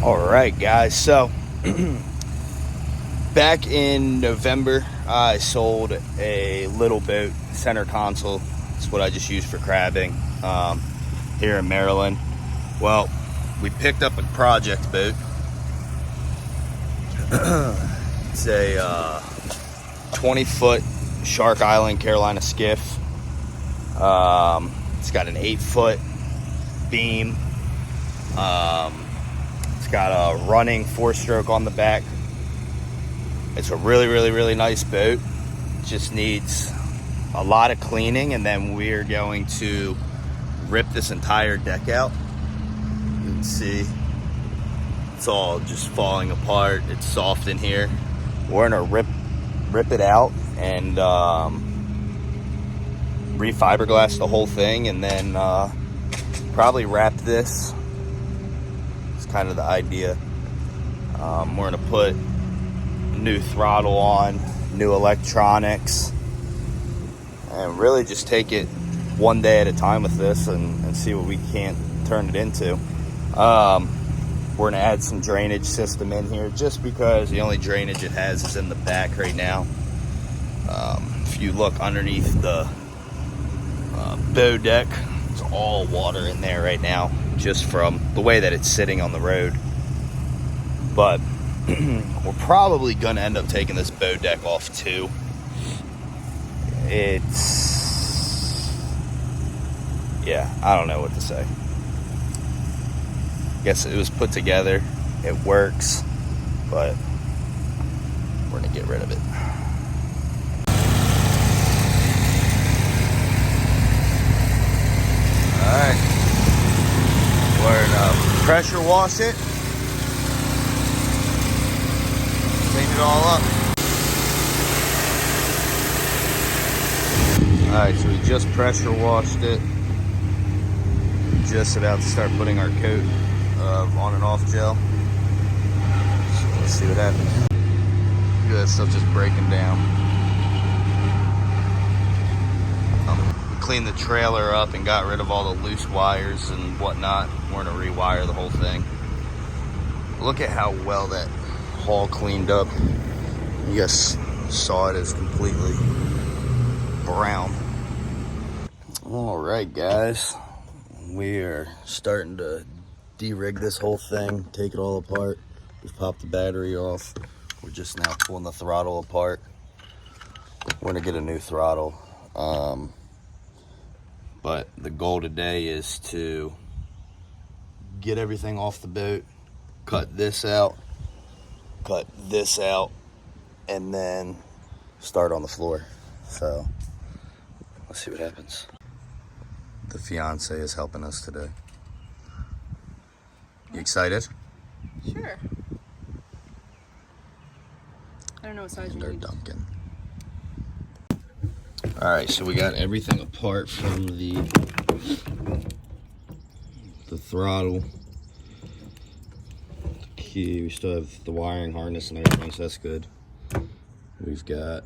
All right, guys, so back in November I sold a little boat, center console. It's what I just use for crabbing here in Maryland. Well, we picked up a project boat. It's a 20-foot Shark Island Carolina skiff. It's got an 8-foot beam. It's got a running 4-stroke on the back. It's a really nice boat. Just needs a lot of cleaning, and then we're going to rip this entire deck out. You can see it's all just falling apart. It's soft in here. We're gonna rip it out and re-fiberglass the whole thing, and then probably wrap this. It's kind of the idea. We're gonna put new throttle on, new electronics, and really just take it one day at a time with this and see what we can turn it into. We're gonna add some drainage system in here just because the only drainage it has is in the back right now. If you look underneath the bow deck, it's all water in there right now just from the way that it's sitting on the road. But we're probably gonna end up taking this bow deck off too. Yeah, I don't know what to say. Guess it was put together, it works, but we're gonna get rid of it. All right, we're gonna pressure wash it, clean it all up. All right, so we just pressure washed it. Just about to start putting our coat of on and off gel. So let's see what happens. Look at that stuff just breaking down. We cleaned the trailer up and got rid of all the loose wires and whatnot. We're gonna rewire the whole thing. Look at how well that hull cleaned up. You guys saw it is completely brown. All right, guys. We are starting to de-rig this whole thing, take it all apart. We've popped the battery off. We're just now pulling the throttle apart. We're gonna get a new throttle. But the goal today is to get everything off the boat, cut this out, and then start on the floor. So let's see what happens. The fiance is helping us today. You excited? Sure. I don't know what size you need. Duncan. All right, so we got everything apart from the throttle, the key. We still have the wiring harness and everything, so that's good. We've got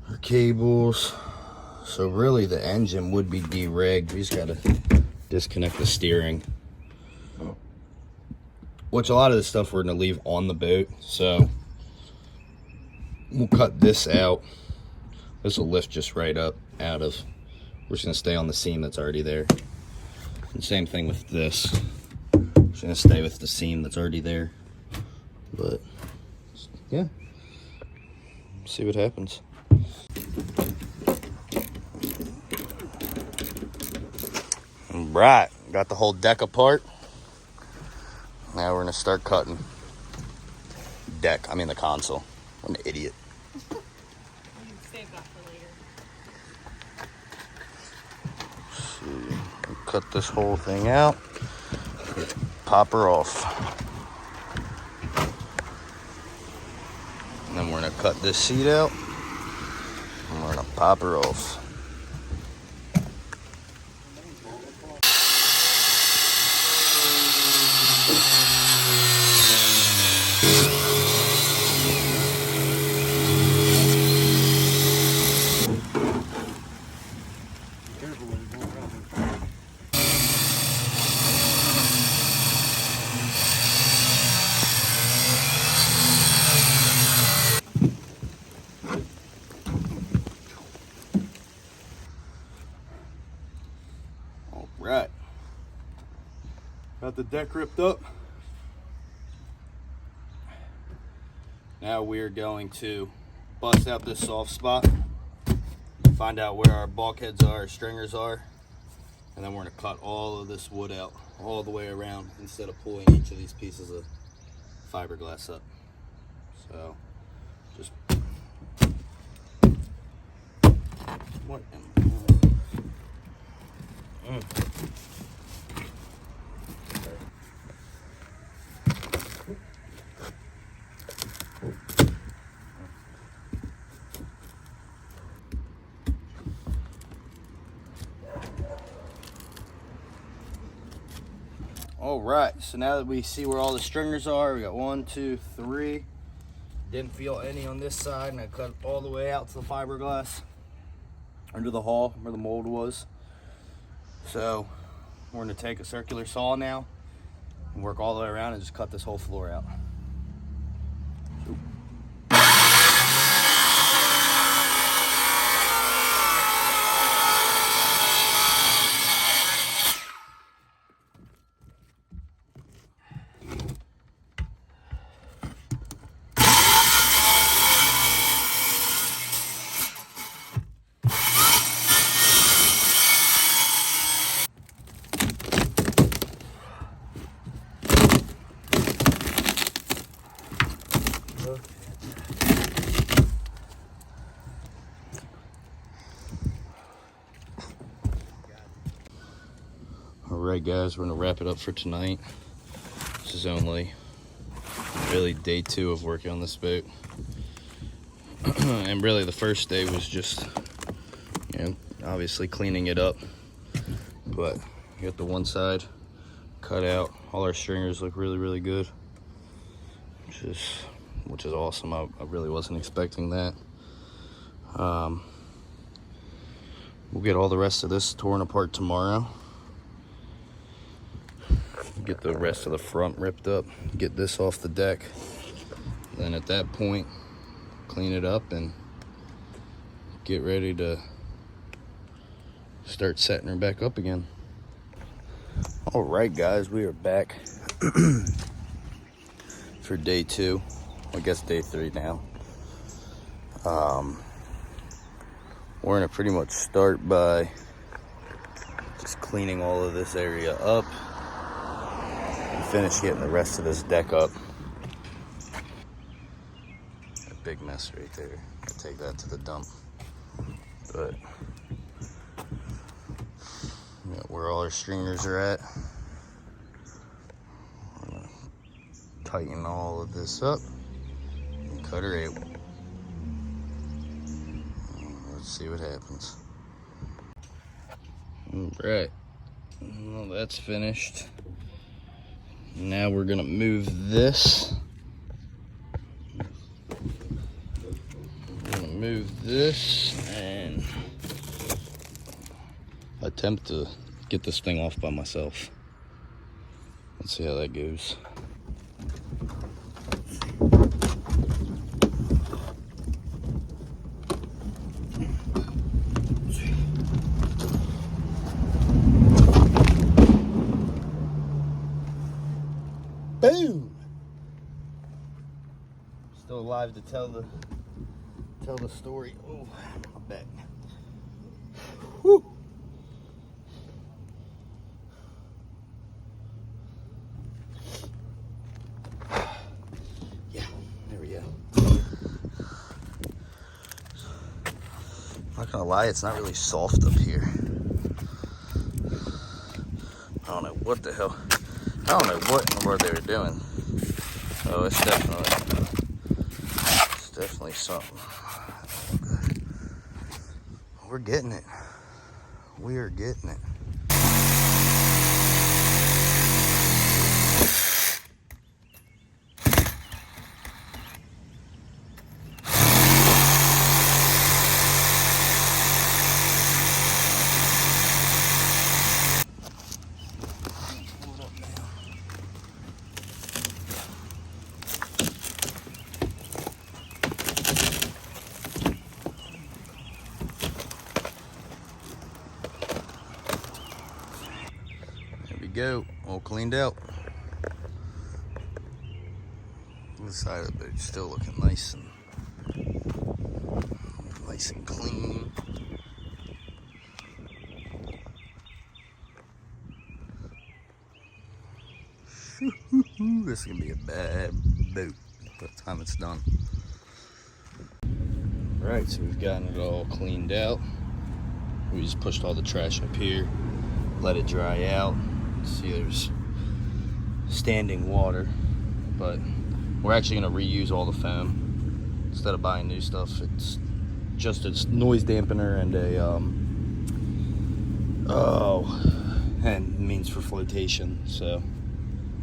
our cables. So really the engine would be de-rigged. We just gotta disconnect the steering, which a lot of this stuff we're gonna leave on the boat. So we'll cut this out. This will lift just right up out of, we're just gonna stay on the seam that's already there. And same thing with this. We're just gonna stay with the seam that's already there. But yeah, see what happens. Right, got the whole deck apart. Now we're gonna start cutting the console. I'm an idiot. You can save that for later. See, we'll cut this whole thing out. Pop her off. And then we're gonna cut this seat out. And we're gonna pop her off. Right. Got the deck ripped up. Now we're going to bust out this soft spot, find out where our bulkheads are, our stringers are, and then we're going to cut all of this wood out all the way around instead of pulling each of these pieces of fiberglass up. So just what All right, so now that we see where all the stringers are, we got 1, 2, 3. Didn't feel any on this side, and I cut all the way out to the fiberglass under the hull where the mold was. So we're gonna take a circular saw now and work all the way around and just cut this whole floor out. Alright guys, we're gonna wrap it up for tonight. This is only really day 2 of working on this boat. And really the first day was just, you know, obviously cleaning it up. But you got the one side cut out. All our stringers look really, really good. Which is awesome. I really wasn't expecting that. We'll get all the rest of this torn apart tomorrow. Get the rest of the front ripped up, get this off the deck. Then at that point, clean it up and get ready to start setting her back up again. All right, guys, we are back for day 2. I guess day 3 now. We're gonna pretty much start by just cleaning all of this area up and finish getting the rest of this deck up. A big mess right there. I'll take that to the dump. But yeah, where all our stringers are at, we're gonna tighten all of this up and cut her out. Let's see what happens. All right, well, that's finished. Now we're gonna move this. We're gonna move this and attempt to get this thing off by myself. Let's see how that goes. Boom! Still alive to tell the story. Oh, my back. Whew. Yeah, there we go. I'm not gonna lie, it's not really soft up here. I don't know what the hell. I don't know what in the world they were doing. Oh, it's definitely something. We're getting it. We are getting it. go, all cleaned out. This side of the boat's still looking nice and clean. This is gonna be a bad boat by the time it's done. All right, so we've gotten it all cleaned out. We just pushed all the trash up here, let it dry out. See, there's standing water, but we're actually gonna reuse all the foam instead of buying new stuff. It's just a noise dampener and and means for flotation, so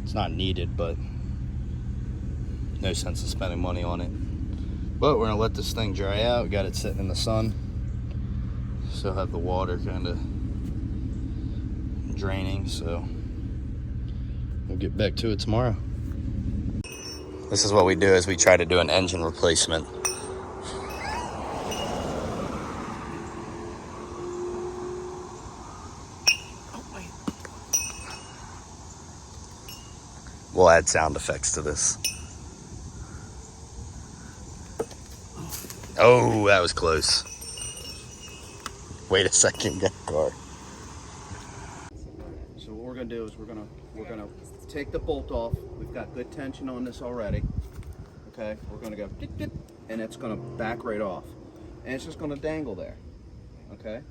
it's not needed, but no sense in spending money on it. But we're gonna let this thing dry out. We got it sitting in the sun. Still have the water kind of draining, so we'll get back to it tomorrow. This is what we do as we try to do an engine replacement. We'll add sound effects to this. Oh, that was close. Wait a second, get the car. So what we're gonna do is we're gonna take the bolt off. We've got good tension on this already. Okay, we're gonna go tick, tick, and it's gonna back right off, and it's just gonna dangle there. Okay.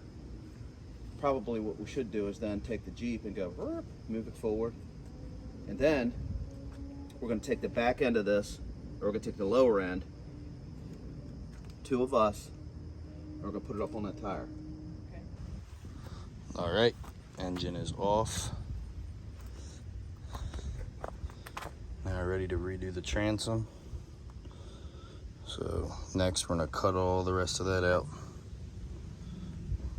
Probably what we should do is then take the Jeep and go move it forward, and then we're gonna take the back end of this, or we're gonna take the lower end. Two of us, and we're gonna put it up on that tire. All right, engine is off. Now ready to redo the transom. So next we're gonna cut all the rest of that out.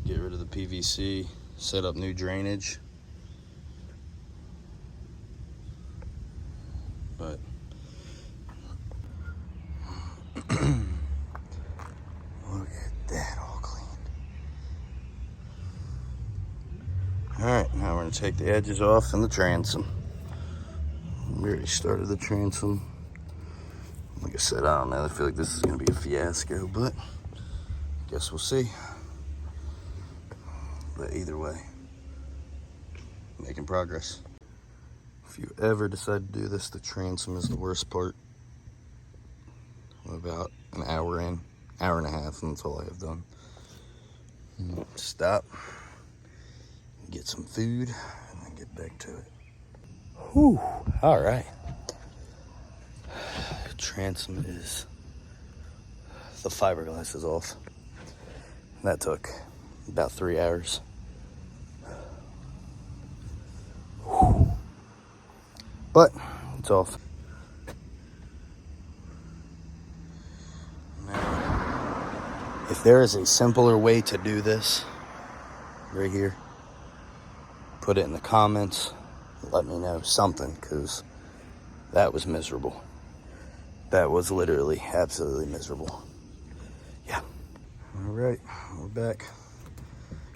Get rid of the PVC, set up new drainage. But look at that, all cleaned. All right, now we're gonna take the edges off and the transom. We already started the transom. Like I said, I don't know, I feel like this is gonna be a fiasco, but I guess we'll see. But either way, making progress. If you ever decide to do this, the transom is the worst part. I'm about an hour in, hour and a half, and that's all I have done. Stop, get some food, and then get back to it. Whew, all right. Transom is, the fiberglass is off. That took about 3 hours. Whew. But it's off. Now, if there is a simpler way to do this, right here, put it in the comments. Let me know something, because that was miserable. That was literally absolutely miserable. Yeah. All right, we're back.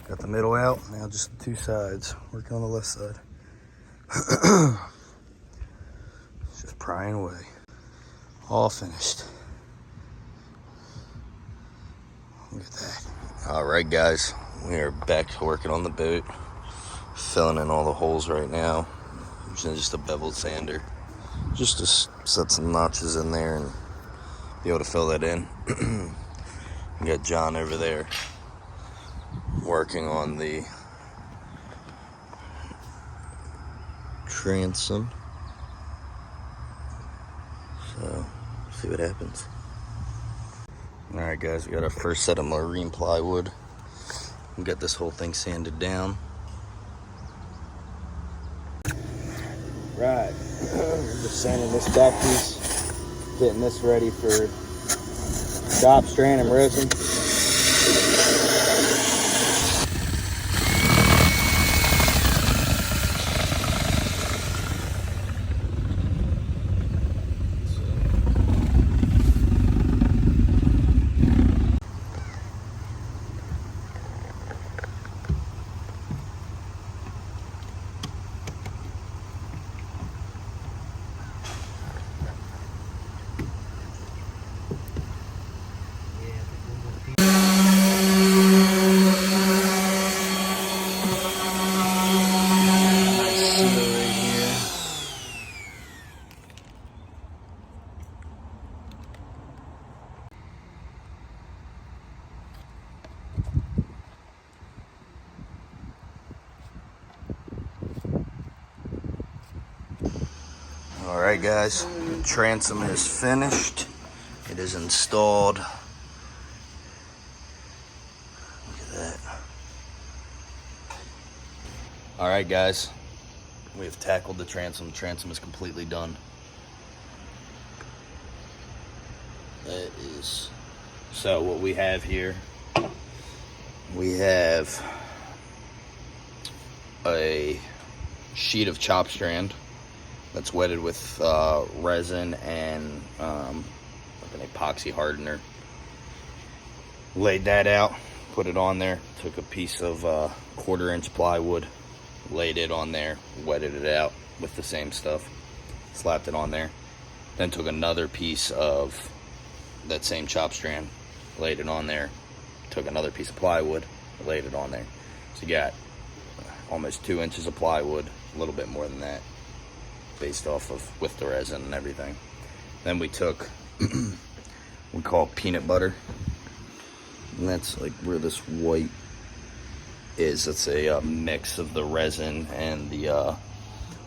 Got the middle out, now just the two sides. Working on the left side. Just prying away. All finished. Look at that. All right, guys, we are back to working on the boat. Filling in all the holes right now. Using just a beveled sander. Just to set some notches in there and be able to fill that in. We got John over there working on the transom. So, see what happens. Alright guys, we got our first set of marine plywood. We got this whole thing sanded down. Right, we're just sanding this back piece, getting this ready for chop, strand, and resin. pieces are right here. All right, guys, the transom is finished. It is installed. Look at that. All right, guys, we have tackled the transom. The transom is completely done. That is, so what we have here, we have a sheet of chop strand that's wetted with resin and like an epoxy hardener. Laid that out, put it on there, took a piece of 1/4-inch plywood, laid it on there, wetted it out with the same stuff, slapped it on there, then took another piece of that same chop strand, laid it on there, took another piece of plywood, laid it on there. So you got almost 2 inches of plywood, a little bit more than that, based off of with the resin and everything. Then we took we call peanut butter, and that's like where this white is. It's a mix of the resin and the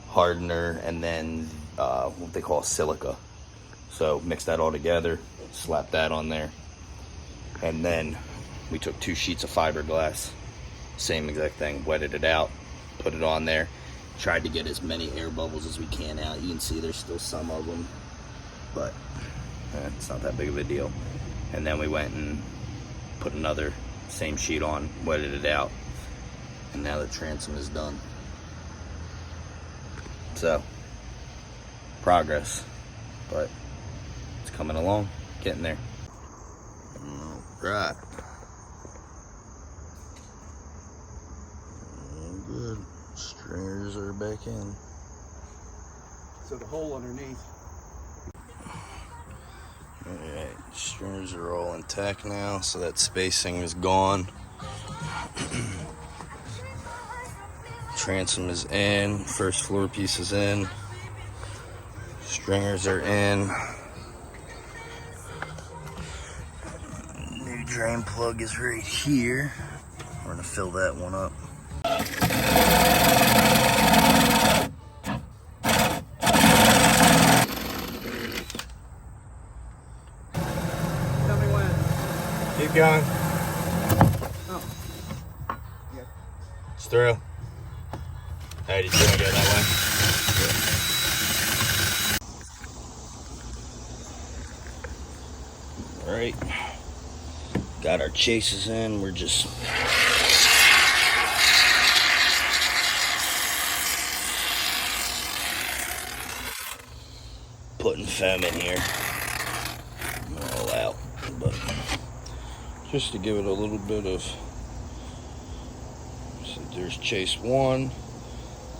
hardener, and then what they call silica. So mix that all together, slap that on there, and then we took 2 sheets of fiberglass, same exact thing, wetted it out, put it on there, tried to get as many air bubbles as we can out. You can see there's still some of them, but it's not that big of a deal. And then we went and put another same sheet on, wetted it out, and now the transom is done. So, progress, but it's coming along, getting there. All right. Good. Stringers are back in. So the hole underneath. Alright, stringers are all intact now, so that spacing is gone. Transom is in, first floor piece is in, stringers are in. New drain plug is right here. We're gonna fill that one up. Tell me when. Keep going. Oh. Yeah. It's through. Alright, you wanna go that way? Alright. Got our chases in. We're just putting foam in here. All out. But just to give it a little bit of, so there's chase 1,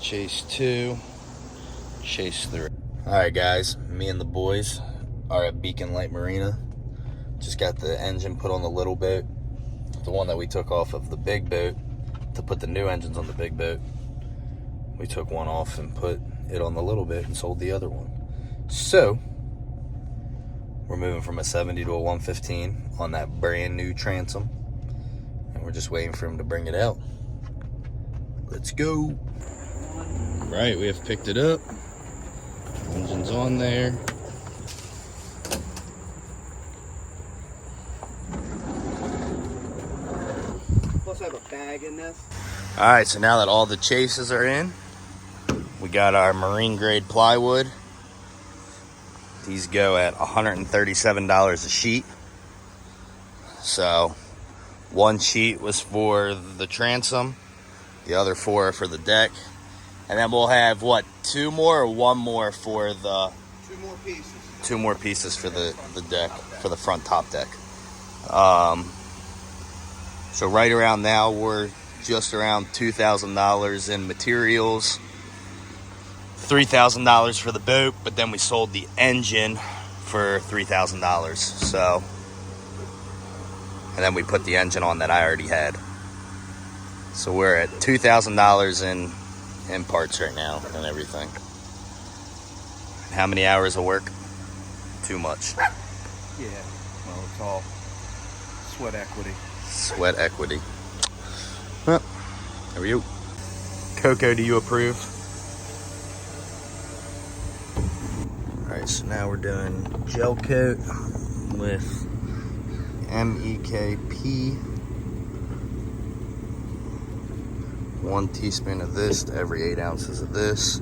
chase 2, chase 3. Alright guys, me and the boys are at Beacon Light Marina. Just got the engine put on the little boat, the one that we took off of the big boat to put the new engines on the big boat. We took one off and put it on the little boat and sold the other one. So we're moving from a 70 to a 115 on that brand new transom, and we're just waiting for him to bring it out. Let's go. Right, we have picked it up. Engine's on there. Plus I have a bag in this. All right, so now that all the chases are in, we got our marine grade plywood. These go at $137 a sheet. So one sheet was for the transom, the other 4 are for the deck. And then we'll have what, 2 more or 1 more for the 2 more pieces. 2 more pieces for the deck, for the front top deck. So right around now we're just around $2,000 in materials, $3,000 for the boat, but then we sold the engine for $3,000. So, and then we put the engine on that I already had. So we're at $2,000 in parts right now and everything. How many hours of work? Too much. Yeah, well, it's all sweat equity. Sweat equity. Well, there we go. Coco, do you approve? Alright, so now we're doing gel coat with MEKP. 1 teaspoon of this to every 8 ounces of this.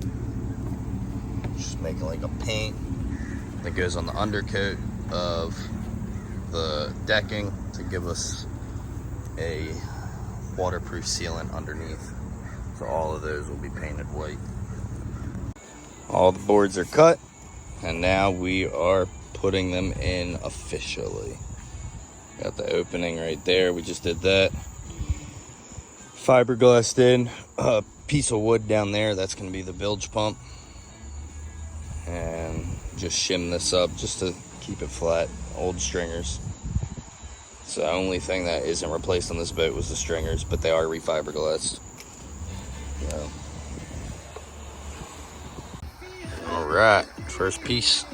Just making like a paint that goes on the undercoat of the decking to give us a waterproof sealant underneath. So all of those will be painted white. All the boards are cut, and now we are putting them in officially. Got the opening right there, we just did that. Fiberglassed in, a piece of wood down there, that's gonna be the bilge pump. And just shim this up just to keep it flat, old stringers. So the only thing that isn't replaced on this boat was the stringers, but they are refiberglassed. So. All right, first piece.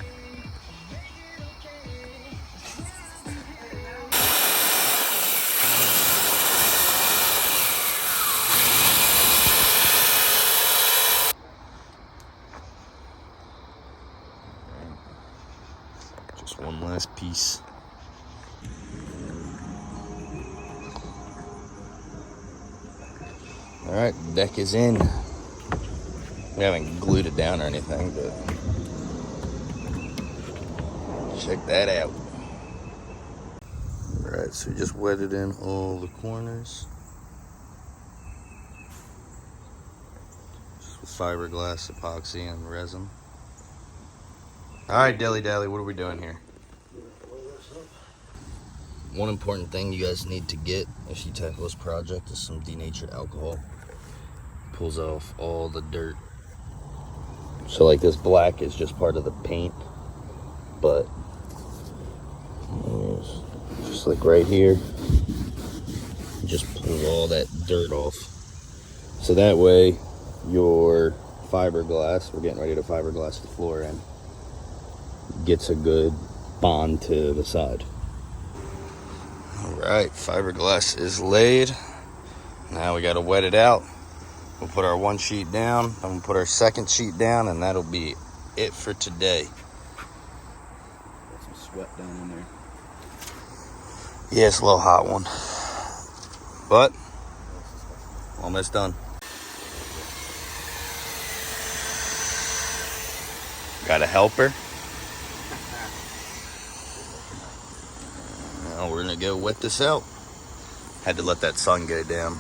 Just one last piece. All right, deck is in. We haven't glued it down or anything, but check that out. All right, so we just wetted in all the corners. Just with fiberglass, epoxy, and resin. All right, Dilly Dally, what are we doing here? One important thing you guys need to get if you tackle this project is some denatured alcohol. Pulls off all the dirt. So like this black is just part of the paint, but just like right here, just pull all that dirt off. So that way your fiberglass, we're getting ready to fiberglass the floor in, gets a good bond to the side. All right, fiberglass is laid. Now we got to wet it out. We'll put our 1 sheet down, then we'll put our 2nd sheet down, and that'll be it for today. Got some sweat down in there. Yeah, it's a little hot one, but almost done. Got a helper. Now we're gonna go wet this out. Had to let that sun go down.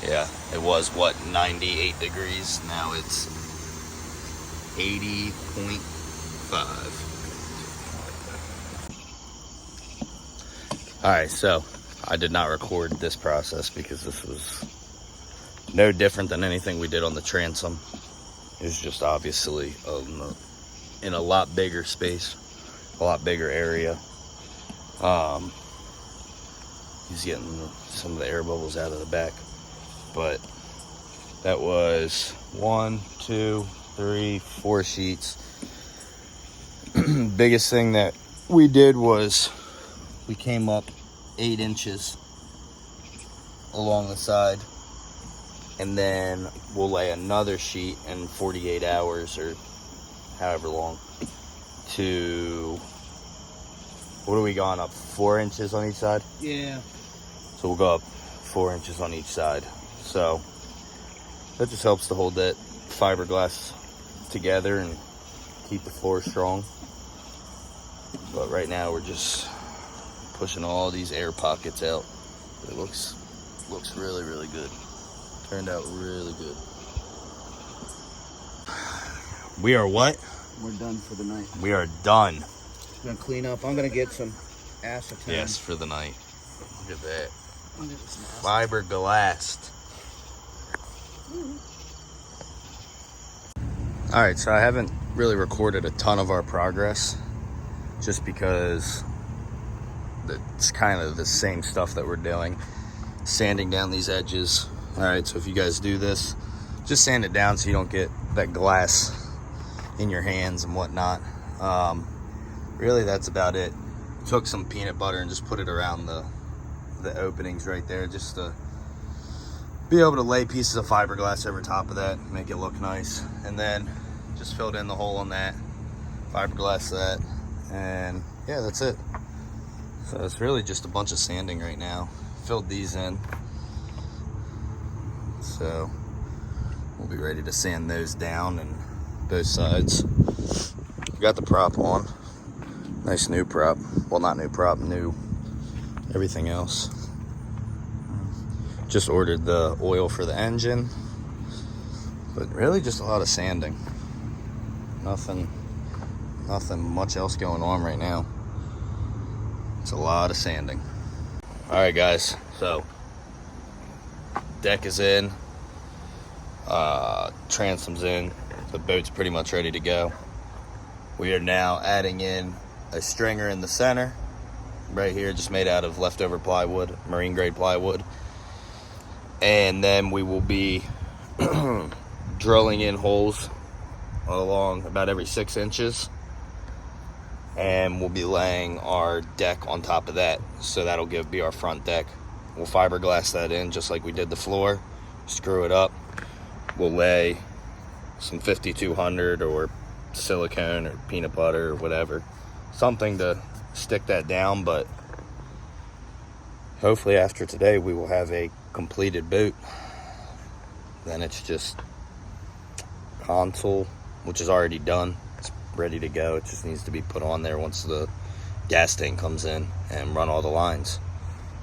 Yeah, it was what, 98 degrees. Now it's 80.5. All right, so I did not record this process because this was no different than anything we did on the Transom. It was just obviously in a lot bigger space, a lot bigger area. He's getting some of the air bubbles out of the back. But that was 1, 2, 3, 4 sheets. Biggest thing that we did was we came up 8 inches along the side, and then we'll lay another sheet in 48 hours or however long to, what are we going up, 4 inches on each side? Yeah. So we'll go up 4 inches on each side. So that just helps to hold that fiberglass together and keep the floor strong. But right now we're just pushing all these air pockets out. It looks really, really good. Turned out really good. We are what? We're done for the night. We are done. Gonna clean up. I'm gonna get some acetone. Yes, for the night. Look at that. Fiberglassed. All right, so I haven't really recorded a ton of our progress just because it's kind of the same stuff that we're doing. sanding down these edges. All right, so if you guys do this, just sand it down so you don't get that glass in your hands and whatnot. Really, that's about it. Took some peanut butter and just put it around the openings right there, just to be able to lay pieces of fiberglass over top of that, make it look nice. And then just filled in the hole on that, fiberglass that, and yeah, that's it. So it's really just a bunch of sanding right now. Filled these in, so we'll be ready to sand those down and both sides. Got the prop on, nice new prop. Well, not new prop, new everything else. Just ordered the oil for the engine, but really just a lot of sanding. Nothing much else going on right now. It's a lot of sanding. All right, guys, so deck is in, transom's in, the boat's pretty much ready to go. We are now adding in a stringer in the center right here, just made out of leftover plywood, marine grade plywood. And then we will be drilling in holes along about every 6 inches, and we'll be laying our deck on top of that, so that'll be our front deck. We'll fiberglass that in just like we did the floor, screw it up. We'll lay some 5200 or silicone or peanut butter or whatever, something to stick that down. But hopefully after today we will have a completed boat. Then it's just console, which is already done, it's ready to go. It just needs to be put on there once the gas tank comes in and run all the lines.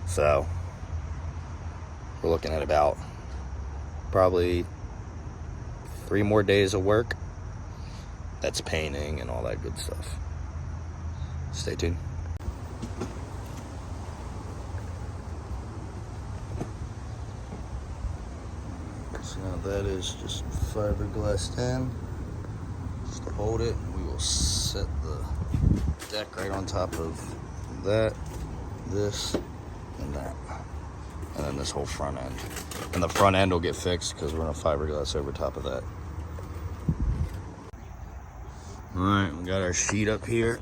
So we're looking at about probably 3 more days of work. That's painting and all that good stuff. Stay tuned. So now that is just fiberglassed in. Just to hold it, we will set the deck right on top of that, this, and that. And then this whole front end. And the front end will get fixed because we're gonna fiberglass over top of that. All right, we got our sheet up here.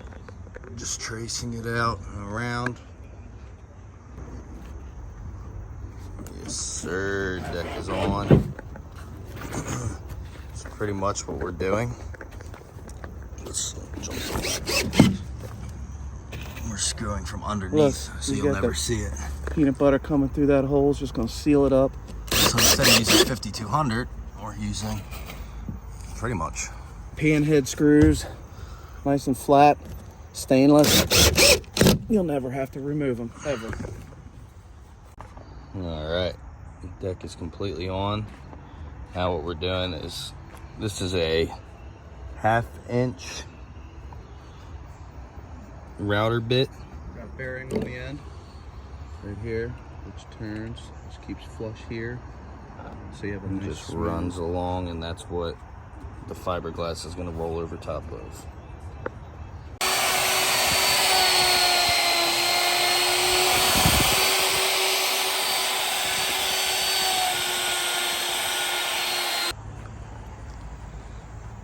Just tracing it out and around. Yes, sir, deck is on. That's pretty much what we're doing. Let's jump back. We're screwing from underneath, so you'll never see it. Peanut butter coming through that hole is just gonna seal it up. So instead of using 5200, we're using pretty much Pan head screws, nice and flat, stainless. You'll never have to remove them, ever. All right, the deck is completely on. Now what we're doing is, this is a 1/2 inch router bit. Got a bearing on the end, right here, which turns, just keeps flush here. So you have a And nice just smooth- runs along, and that's what the fiberglass is gonna roll over top of.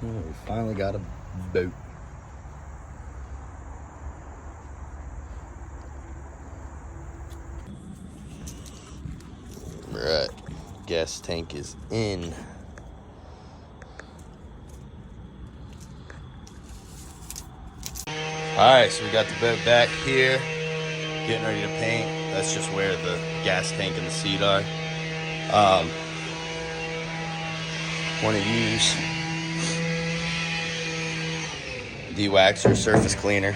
We finally got a boat. All right, gas tank is in. All right, so we got the boat back here, getting ready to paint. That's just where the gas tank and the seat are. Want to use de-wax or surface cleaner,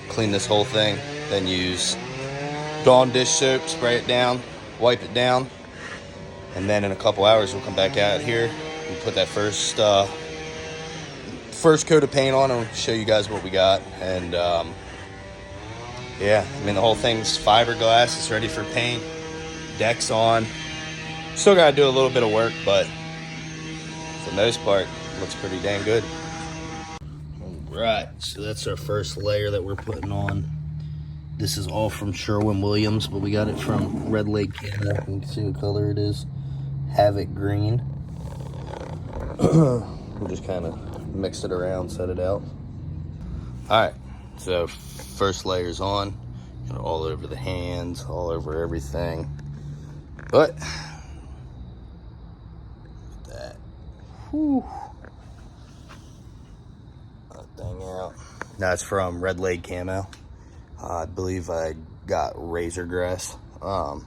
clean this whole thing, then use Dawn dish soap, spray it down, wipe it down, and then in a couple hours we'll come back out here and put that first coat of paint on and show you guys what we got. And yeah, I mean, the whole thing's fiberglass, it's ready for paint, deck's on. Still gotta do a little bit of work, but for the most part, it looks pretty dang good. All right, so that's our first layer that we're putting on. This is all from Sherwin-Williams, but we got it from Leg Camo. You can see what color it is. Havoc green. We'll just kind of mix it around, set it out. Alright, so first layer's on. All over the hands, all over everything. But, that. Whew. That thing out. That's from Leg Camo. I believe I got razor grass. So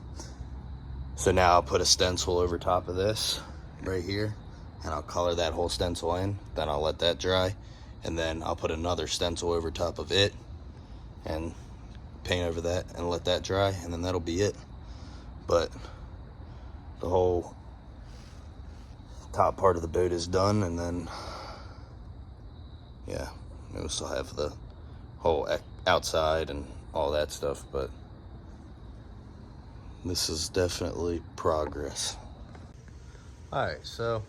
now I'll put a stencil over top of this right here, and I'll color that whole stencil in. Then I'll let that dry, and then I'll put another stencil over top of it and paint over that and let that dry, and then that'll be it. But the whole top part of the boat is done, and then yeah, we'll still have the whole outside and all that stuff, but this is definitely progress. All right, so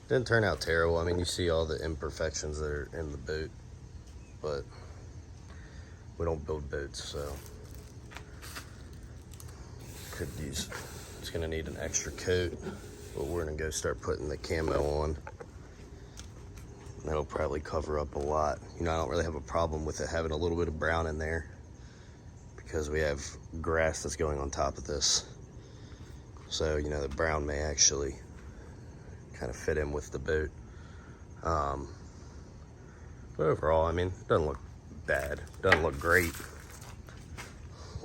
didn't turn out terrible. I mean, you see all the imperfections that are in the boat, but we don't build boats, so could use, it's gonna need an extra coat, but we're gonna go start putting the camo on. That'll probably cover up a lot. You know, I don't really have a problem with it having a little bit of brown in there because we have grass that's going on top of this. So, you know, the brown may actually kind of fit in with the boat. But overall, I mean, it doesn't look bad. It doesn't look great.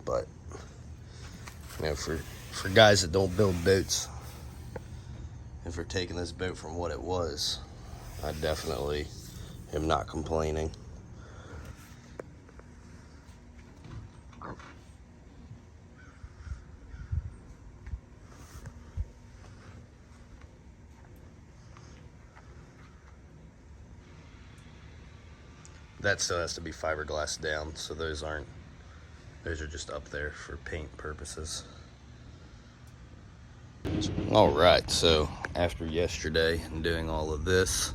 But, you know, for guys that don't build boats, and for taking this boat from what it was, I definitely am not complaining. That still has to be fiberglass down, so those are just up there for paint purposes. All right, so after yesterday and doing all of this,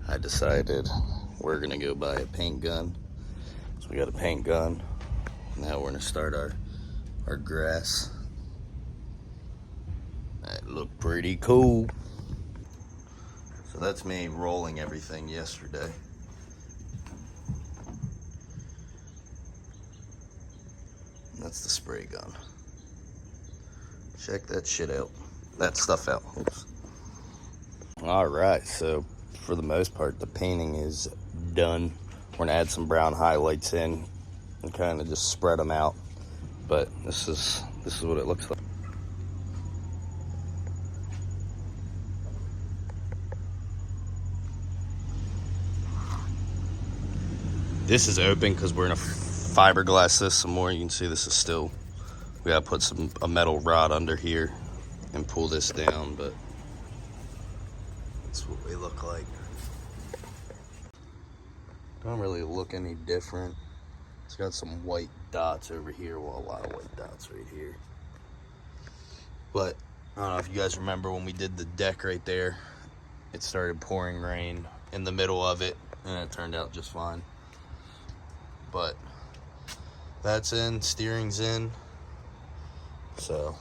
I decided we're gonna go buy a paint gun. So we got a paint gun. Now we're gonna start our grass. That looked pretty cool. So that's me rolling everything yesterday. That's the spray gun. Check that shit out. That stuff out. Oops. All right, so for the most part, the painting is done. We're gonna add some brown highlights in and kind of just spread them out. But this is what it looks like. This is open because we're gonna fiberglass this some more. You can see this is still, we gotta put a metal rod under here and pull this down, but that's what we look like. Don't really look any different. It's got some white dots over here, well, a lot of white dots right here. But I don't know if you guys remember when we did the deck right there, it started pouring rain in the middle of it, and it turned out just fine. But that's in, steering's in. So,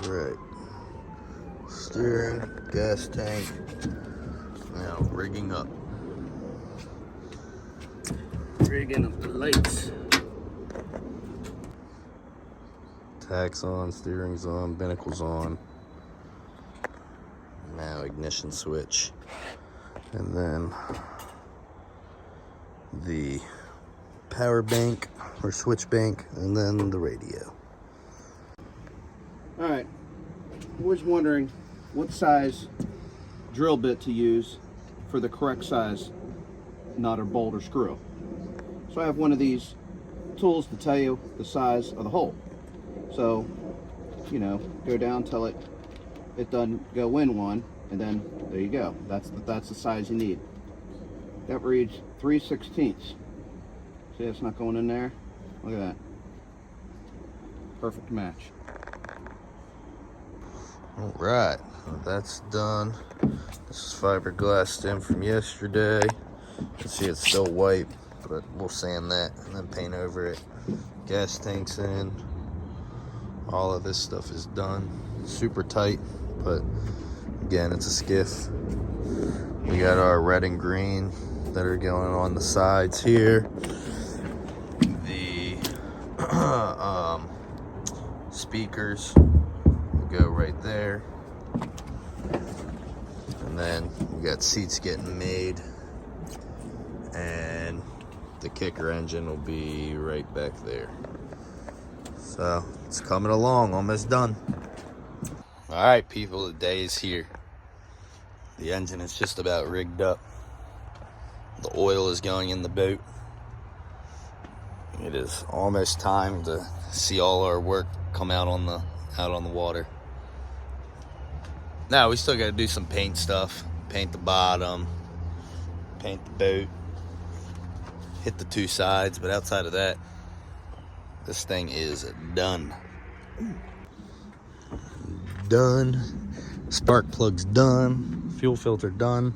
right. Steering, gas tank. Now rigging up. Rigging up the lights. Tacks on, steering's on, binnacle's on. Now ignition switch. And then the power bank or switch bank, and then the radio. All right, I was wondering what size drill bit to use for the correct size nut or bolt or screw. So I have one of these tools to tell you the size of the hole. So, you know, go down till it doesn't go in one, and then there you go. That's the size you need. That reads 3/16. See, it's not going in there. Look at that. Perfect match. All right, well, that's done. This is fiberglassed in from yesterday. You can see it's still white, but we'll sand that and then paint over it. Gas tanks in. All of this stuff is done. Super tight, but again, it's a Skiff. We got our red and green that are going on the sides here. The speakers will go right there. And then we got seats getting made. And the kicker engine will be right back there. So it's coming along, almost done. All right, people, the day is here. The engine is just about rigged up. The oil is going in the boat. It is almost time to see all our work come out on the water. Now we still got to do some paint stuff. Paint the bottom, paint the boat, hit the two sides, but outside of that, this thing is done. Done. Spark plug's done. Fuel filter done.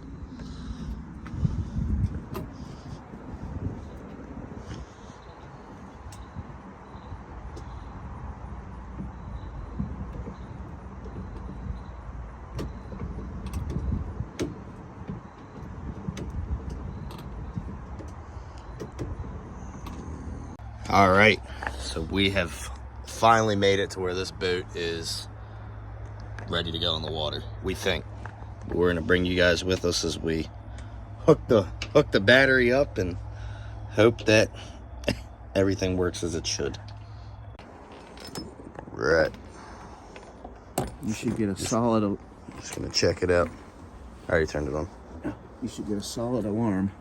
All right, so we have finally made it to where this boat is ready to go in the water, we think. We're gonna bring you guys with us as we hook the battery up and hope that everything works as it should. Right. You should get a solid. Just gonna check it out. I already turned it on. You should get a solid alarm.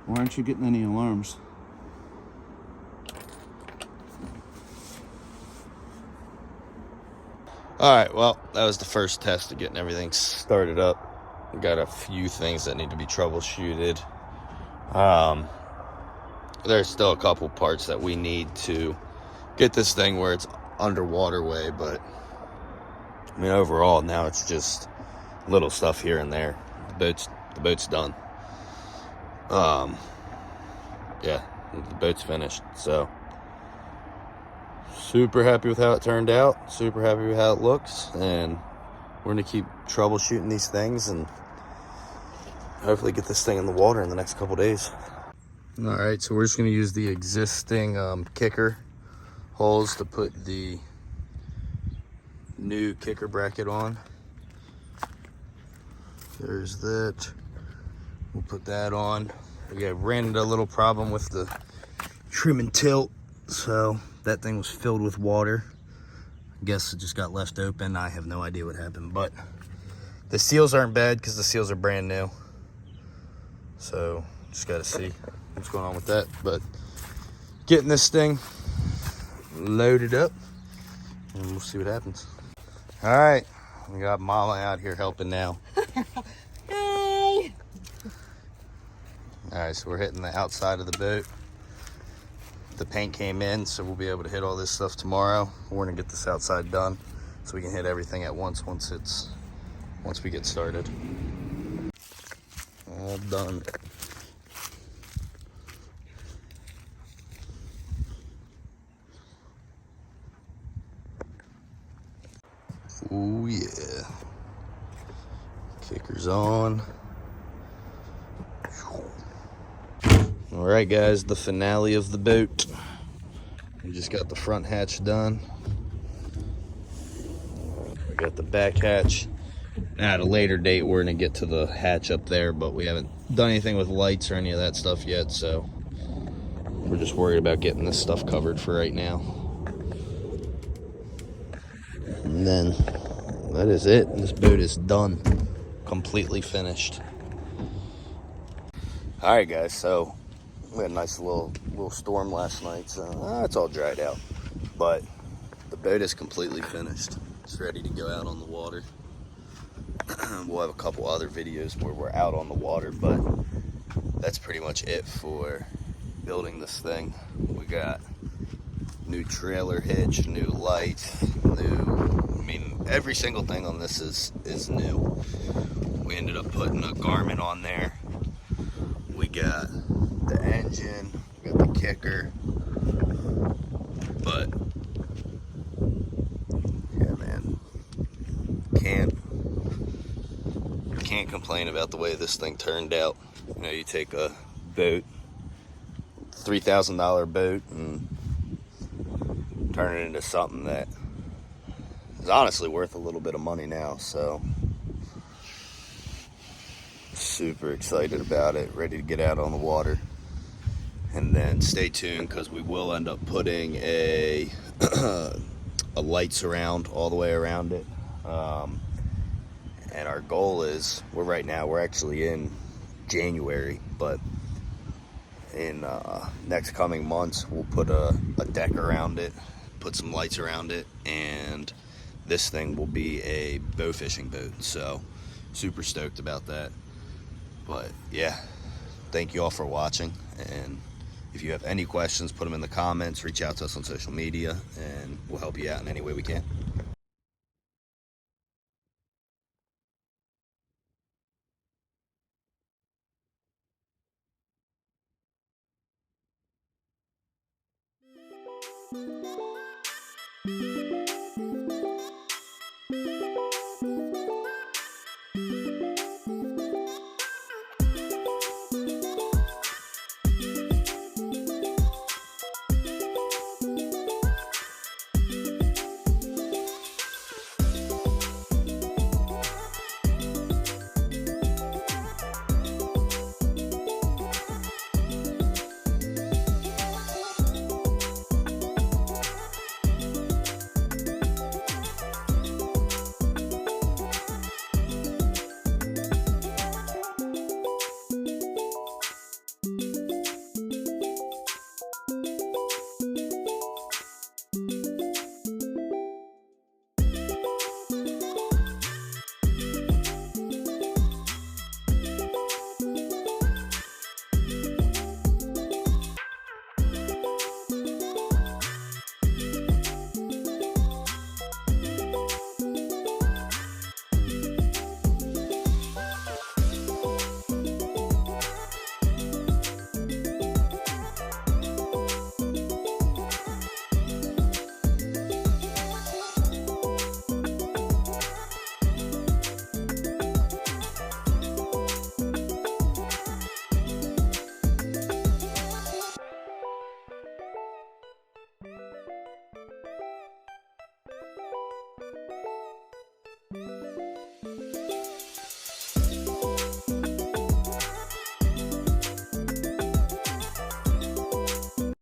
Why aren't you getting any alarms? All right, well, that was the first test of getting everything started up. We got a few things that need to be troubleshooted. There's still a couple parts that we need to get this thing where it's underwater way, but I mean, overall, now it's just little stuff here and there. The boat's done. Yeah, the boat's finished, so super happy with how it turned out, super happy with how it looks, and we're gonna keep troubleshooting these things and hopefully get this thing in the water in the next couple days. All right, so we're just gonna use the existing kicker holes to put the new kicker bracket on. There's that. We'll put that on. We ran into a little problem with the trim and tilt, so that thing was filled with water. I guess it just got left open. I have no idea what happened, but the seals aren't bad because the seals are brand new. So just got to see what's going on with that. But getting this thing loaded up, and we'll see what happens. All right, we got Mama out here helping now. Hi. All right, so we're hitting the outside of the boat. The paint came in, so we'll be able to hit all this stuff tomorrow. We're gonna get this outside done so we can hit everything at once once we get started. All done. Oh yeah. Kicker's on. All right, guys, the finale of the boat. We just got the front hatch done. We got the back hatch. Now at a later date, we're gonna get to the hatch up there, but we haven't done anything with lights or any of that stuff yet, so we're just worried about getting this stuff covered for right now. And then that is it. This boat is done, completely finished. All right, guys, so we had a nice little storm last night, so it's all dried out. But the boat is completely finished. It's ready to go out on the water. We'll have a couple other videos where we're out on the water, but that's pretty much it for building this thing. We got new trailer hitch, new lights, every single thing on this is new. We ended up putting a Garmin on there. We got the engine, we got the kicker, but yeah, man, can't complain about the way this thing turned out. You know, you take a boat, $3,000 boat, and turn it into something that is honestly worth a little bit of money now. So super excited about it, ready to get out on the water. And then stay tuned, because we will end up putting a a light surround all the way around it. And our goal is, we're actually in January, but in next coming months we'll put a deck around it, put some lights around it, and this thing will be a bow fishing boat. So super stoked about that. But yeah, thank you all for watching, and if you have any questions, put them in the comments, reach out to us on social media, and we'll help you out in any way we can.